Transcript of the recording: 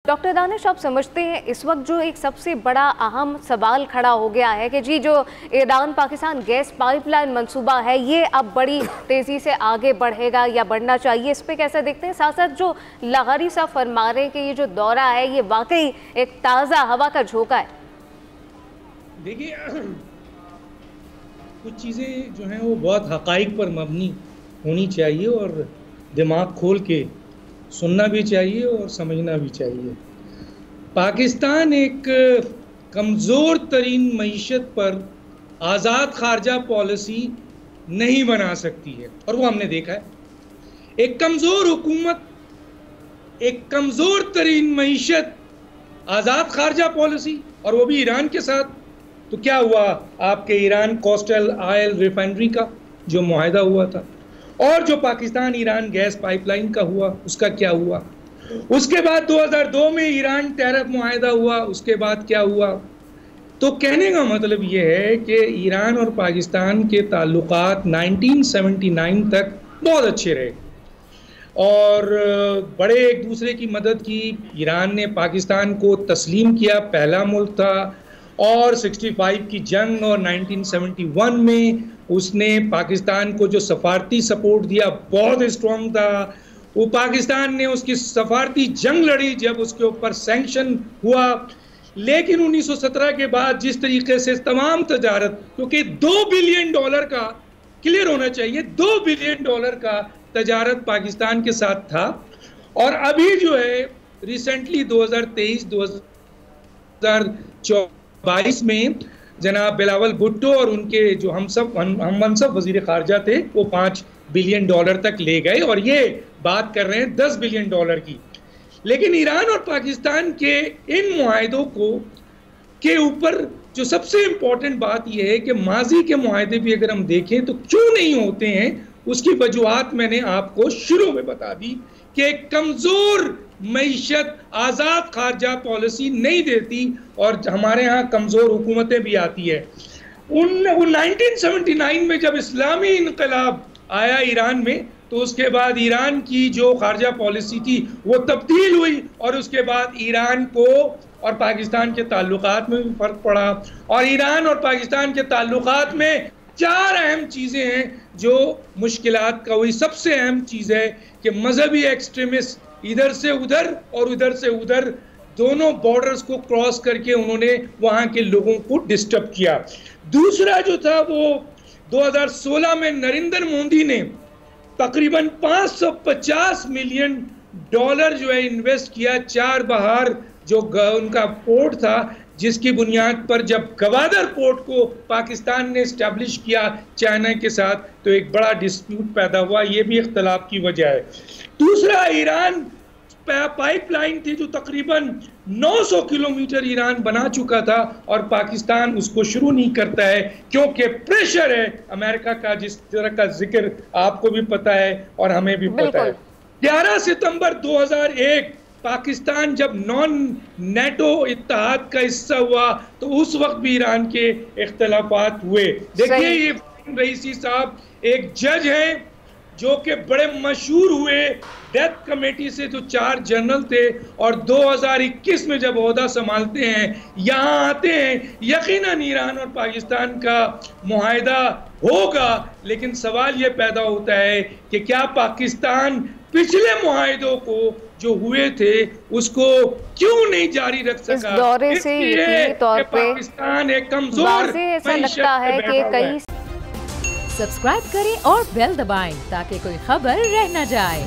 Doctor Danish, आप समझते हैं इस वक्त जो एक सबसे बड़ा अहम सवाल खड़ा हो गया है कि जी जो ईरान पाकिस्तान गैस पाइपलाइन मंसूबा है ये अब बड़ी तेज़ी से आगे बढ़ेगा या बढ़ना चाहिए, इस पे कैसे देखते हैं? साथ साथ जो लहरी साहब फरमा रहे हैं कि ये जो दौरा है ये वाकई एक ताज़ा हवा का झोंका है। देखिए, कुछ चीज़ें जो हैं वो बहुत हक़ाइक़ पर मबनी होनी चाहिए और दिमाग खोल के सुनना भी चाहिए और समझना भी चाहिए। पाकिस्तान एक कमज़ोर तरीन मईशत पर आज़ाद ख़ारजा पॉलिसी नहीं बना सकती है और वो हमने देखा है। एक कमज़ोर हुकूमत, एक कमज़ोर तरीन मईशत, आज़ाद ख़ारजा पॉलिसी, और वो भी ईरान के साथ। तो क्या हुआ? आपके ईरान कोस्टल ऑयल रिफाइनरी का जो मुआहदा हुआ था और जो पाकिस्तान ईरान गैस पाइपलाइन का हुआ, उसका क्या हुआ? उसके बाद 2002 में ईरान टैरिफ मुआहदा हुआ, उसके बाद क्या हुआ? तो कहने का मतलब ये है कि ईरान और पाकिस्तान के ताल्लुकात 1979 तक बहुत अच्छे रहे और बड़े एक दूसरे की मदद की। ईरान ने पाकिस्तान को तस्लीम किया, पहला मुल्क था, और 65 की जंग और 1971 में उसने पाकिस्तान को जो सफारती सपोर्ट दिया बहुत स्ट्रॉन्ग था। वो पाकिस्तान ने उसकी सफारती जंग लड़ी जब उसके ऊपर सैंक्शन हुआ। लेकिन 1917 के बाद जिस तरीके से तमाम तजारत, क्योंकि $2 बिलियन का, क्लियर होना चाहिए, $2 बिलियन का तजारत पाकिस्तान के साथ था। और अभी जो है रिसेंटली 2023-2022 में जनाब बिलावल भुट्टो और उनके जो हम मनसब वजीर खारजा थे वो $5 बिलियन तक ले गए और ये बात कर रहे हैं $10 बिलियन की। लेकिन ईरान और पाकिस्तान के इन मुआहदों को के ऊपर जो सबसे इम्पोर्टेंट बात यह है कि माजी के मुआहदे भी अगर हम देखें तो क्यों नहीं होते हैं, उसकी वजूहात मैंने आपको शुरू में बता दी कि एक कमज़ोर मईशत आज़ाद खारजा पॉलिसी नहीं देती और हमारे यहाँ कमज़ोर हुकूमतें भी आती है। 1979 में जब इस्लामी इनकलाब आया ईरान में तो उसके बाद ईरान की जो खारजा पॉलिसी थी वो तब्दील हुई और उसके बाद ईरान को और पाकिस्तान के ताल्लुकात में भी फ़र्क पड़ा। और ईरान और पाकिस्तान के ताल्लुकात में 4 अहम चीज़ें हैं जो मुश्किलात का हुई। सबसे अहम चीज़ है कि मजहबी एक्सट्रीमिस्ट इधर से उधर और उधर से उधर दोनों बॉर्डर्स को क्रॉस करके उन्होंने वहाँ के लोगों को डिस्टर्ब किया। दूसरा जो था वो 2016 में नरेंद्र मोदी ने तकरीबन $550 मिलियन जो है इन्वेस्ट किया चार बहार जो उनका पोर्ट था, जिसकी बुनियाद पर जब गवादर पोर्ट को पाकिस्तान ने इस्टेब्लिश किया चाइना के साथ तो एक बड़ा डिस्प्यूट पैदा हुआ। ये भी इख्तलाफ की वजह है। दूसरा, ईरान पाइपलाइन थी जो तकरीबन 900 किलोमीटर ईरान बना चुका था और पाकिस्तान उसको शुरू नहीं करता है क्योंकि प्रेशर है अमेरिका का, जिस तरह का जिक्र आपको भी पता है और हमें भी पता है। 11 सितंबर 2001 पाकिस्तान जब नॉन नेटो इत्तेहाद का हिस्सा हुआ तो उस वक्त भी ईरान के इख्तलाफात हुए। देखिए, ये रईसी साहब एक जज हैं जो कि बड़े मशहूर हुए डेथ कमेटी से, जो 4 जनरल थे और 2021 में जब ओहदा संभालते हैं यहाँ आते हैं। यकीनन ईरान और पाकिस्तान का मुआहदा होगा, लेकिन सवाल ये पैदा होता है कि क्या पाकिस्तान पिछले मुआहदों को जो हुए थे उसको क्यों नहीं जारी रख सका? इस दौरे से यकीनी तौर पे पाकिस्तान एक कमजोर ऐसा लगता है कि कई सब्सक्राइब करें और बेल दबाएं ताकि कोई खबर रह न जाए।